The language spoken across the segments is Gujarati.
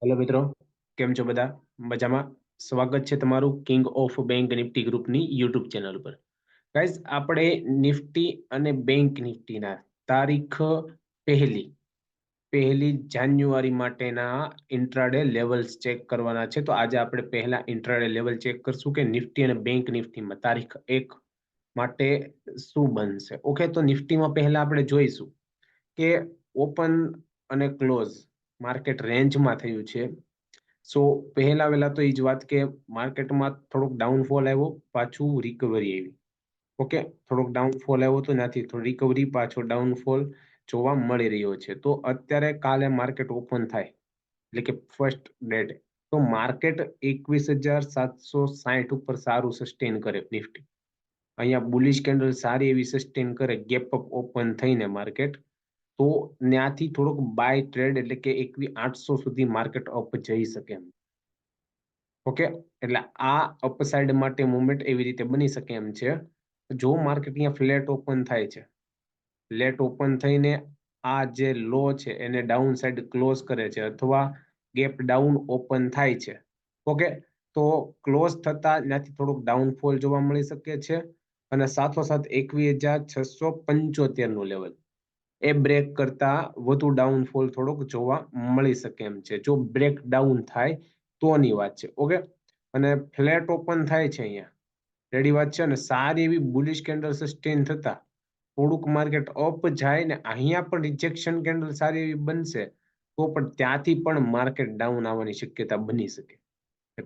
હેલો મિત્રો, કેમ છો બધા? મજામાં? સ્વાગત છે તમારું કિંગ ઓફ બેંક નિફ્ટી ગ્રુપની યુટ્યુબ ચેનલ પર. ગાઈઝ, આપણે નિફ્ટી અને બેંક નિફ્ટીના તારીખ પહેલી પહેલી જાન્યુઆરી માટેના ઇન્ટ્રાડે લેવલ્સ ચેક કરવાના છે. તો આજે આપણે પહેલા ઇન્ટ્રાડે લેવલ ચેક કરશું કે નિફ્ટી અને બેંક નિફ્ટીમાં તારીખ 1 માટે શું બનશે. ઓકે, તો નિફ્ટીમાં પહેલા આપણે જોઈશું કે ઓપન અને ક્લોઝ માર્કેટ રેન્જમાં થયું છે. સો પહેલા વહેલા તો એ જ વાત કે માર્કેટમાં થોડોક ડાઉનફોલ આવ્યો, પાછું રિકવરી આવી. ઓકે, થોડોક ડાઉનફોલ આવ્યો તો ત્યાંથી થોડી રિકવરી, પાછો ડાઉનફોલ જોવા મળી રહ્યો છે. તો અત્યારે કાલે માર્કેટ ઓપન થાય એટલે કે ફર્સ્ટ ડેટ, તો માર્કેટ 21,760 ઉપર સારું સસ્ટેન કરે. નિફ્ટી અહીંયા બુલિશ કેન્ડલ સારી એવી સસ્ટેન કરે, ગેપ અપ ઓપન થઈને માર્કેટ, તો ત્યાંથી થોડોક બાય ટ્રેડ એટલે કે 21,800 સુધી માર્કેટ અપ જઈ શકે એમ. ઓકે, એટલે આ અપસાઇડ માટે મુવમેન્ટ એવી રીતે બની શકે એમ છે. જો માર્કેટ અહીંયા ફ્લેટ ઓપન થાય છે, ફ્લેટ ઓપન થઈને આ જે લો છે એને ડાઉન સાઈડ ક્લોઝ કરે છે, અથવા ગેપ ડાઉન ઓપન થાય છે, ઓકે, તો ક્લોઝ થતા ત્યાંથી થોડુંક ડાઉનફોલ જોવા મળી શકે છે. અને સાથોસાથ 21,675 નું લેવલ એ બ્રેક કરતા વધુ ડાઉનફોલ થોડોક જોવા મળી શકે એમ છે, જો બ્રેક ડાઉન થાય તોની વાત છે. ઓકે, અને ફ્લેટ ઓપન થાય છે અહીંયા, રેડી વાત છે. અને સારી એવી બુલિશ કેન્ડલ સસ્ટેન થતા થોડુંક માર્કેટ અપ જાય ને અહીંયા પણ રિજેક્શન કેન્ડલ સારી એવી બનશે, તો પણ ત્યાંથી પણ માર્કેટ ડાઉન આવવાની શક્યતા બની શકે.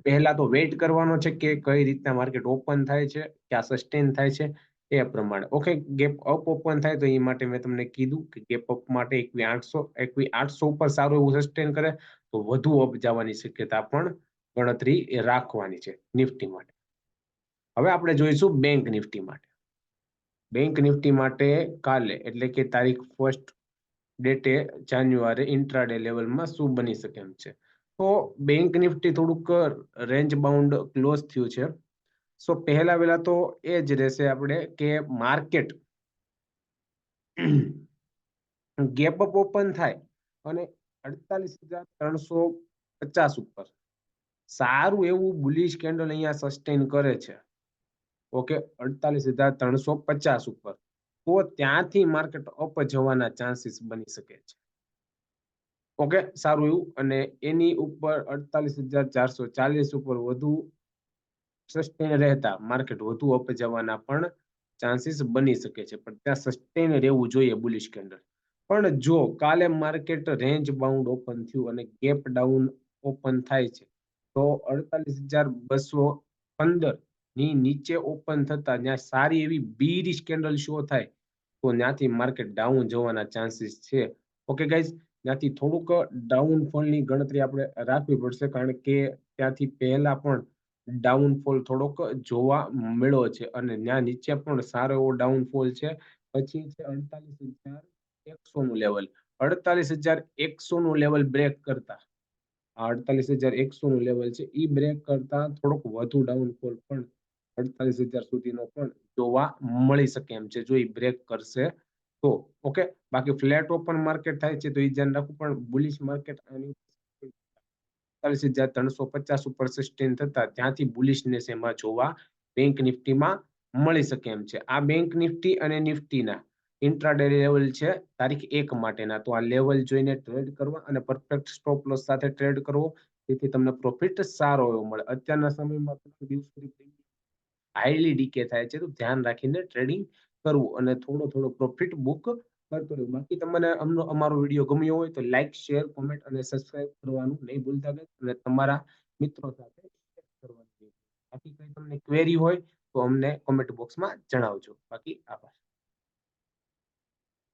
પહેલા તો વેઇટ કરવાનો છે કે કઈ રીતના માર્કેટ ઓપન થાય છે, ક્યાં સસ્ટેન થાય છે એ પ્રમાણે. ઓકે, ગેપ અપ ઓપન થાય તો એ માટે મેં તમને કીધું કે ગેપ અપ માટે 21,800 ઉપર સારું એવું સસ્ટેન કરે તો વધુ અપ જવાની શક્યતા પણ ગણતરી રાખવાની છે નિફ્ટી માટે. હવે આપણે જોઈશું બેંક નિફ્ટી માટે. બેંક નિફ્ટી માટે કાલે એટલે કે તારીખ ફર્સ્ટ ડેટે જાન્યુઆરી ઇન્ટ્રાડે લેવલમાં શું બની શકે એમ છે. તો બેંક નિફ્ટી થોડુંક રેન્જ બાઉન્ડ ક્લોઝ થયું છે. સો પહેલા વેલા તો એ જ રહેશે આપણે કે માર્કેટ ગેપ અપ ઓપન થાય અને 48,350 ઉપર સારું એવું બુલિશ કેન્ડલ અહીંયા સસ્ટેન કરે છે. ઓકે, 48,350 ઉપર, તો ત્યાંથી માર્કેટ અપ જવાના ચાન્સીસ બની શકે છે. ઓકે, સારું એવું. અને એની ઉપર 48,440 ઉપર વધુ સસ્ટેન રહેતા માર્કેટ વધુ અપ જવાના પણ ચાન્સીસ બની શકે છે, પણ ત્યાં સસ્ટેન રહેવું જોઈએ બુલિશ કેન્ડલ. પણ જો કાલે માર્કેટ રેન્જ બાઉન્ડ ઓપન થયું અને ગેપ ડાઉન ઓપન થાય છે, તો 48,215 ની નીચે ઓપન થતા ત્યાં સારી એવી બીરિશ કેન્ડલ શો થાય તો ત્યાંથી માર્કેટ ડાઉન જવાના ચાન્સીસ છે. ઓકે ગાઈઝ, ત્યાંથી થોડુંક ડાઉનફોલની ગણતરી આપણે રાખવી પડશે, કારણ કે ત્યાંથી પહેલા પણ ડાઉનફોલ થોડોક જોવા મળ્યો છે અને ત્યાં નીચે પણ સારો એવો ડાઉનફોલ છે. પછી છે 48,100 નું લેવલ. 48,100 નું લેવલ બ્રેક કરતા, આ 48,100 નું લેવલ છે, એ બ્રેક કરતા થોડોક વધુ ડાઉનફોલ પણ 48,000 સુધીનો પણ જોવા મળી શકે એમ છે, જો એ બ્રેક કરશે તો. ઓકે, બાકી ફ્લેટ ઓપન માર્કેટ થાય છે તો એ ધ્યાન રાખવું. પણ બુલિશ માર્કેટ 48,350 ઉપર સસ્ટેન થતા ત્યાંથી બુલિશનેસ એમાં જોવા બેંક નિફ્ટીમાં મળી શકે એમ છે. આ બેંક નિફ્ટી અને નિફ્ટીના ઇન્ટ્રાડે લેવલ છે તારીખ 1 માટેના. તો આ લેવલ જોઈને ટ્રેડ કરવા અને પરફેક્ટ સ્ટોપ લોસ સાથે ટ્રેડ કરવો, તેથી તમને પ્રોફિટ સારો એવો મળે. અત્યારના સમયમાં હાઈલી ડીકે થાય છે, તો ધ્યાન રાખીને ટ્રેડિંગ કરવું અને થોડો થોડો પ્રોફિટ બુક કરતો રહ્યું. બાકી તમને અમારો વિડીયો ગમ્યો હોય તો લાઈક, શેર, કોમેન્ટ અને સબસ્ક્રાઇબ કરવાનું નહીં ભૂલતા અને તમારા મિત્રો સાથે શેર કરવાનું. બાકી કઈ તમને ક્વેરી હોય તો અમને કોમેન્ટ બોક્સમાં જણાવજો. બાકી